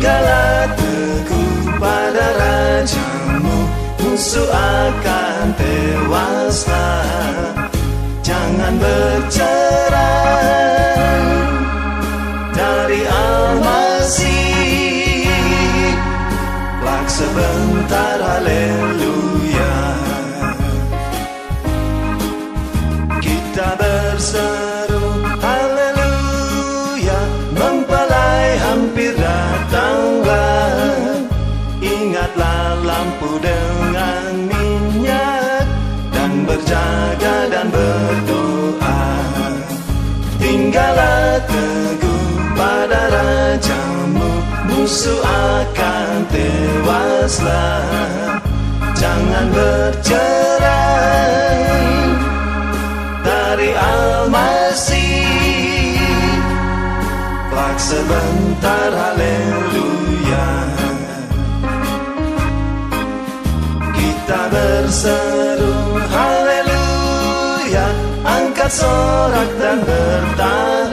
Tinggallah teguh pada rajamu, musuh akan tewaslah. Jangan bercerai dari Al-Masih, pelak sebentar, haleluya. Kita berseru haleluya, mempelai hampir datanglah. Ingatlah lampu dengan minyak, dan berjaga dan berdoa. Tinggallah teguh pada rajamu, musuh akan tewaslah. Jangan bercerai dari Al-Masih, pelak sebentar, haleluya. Kita berseru haleluya, angkat sorak dan bertahlil,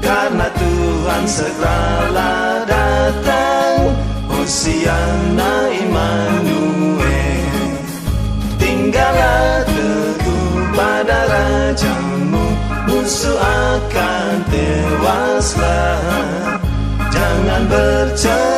karena Tuhan segeralah datang. Hosiana Immanuel. Tinggallah teguh pada rajamu, musuh akan tewaslah. Jangan bercerai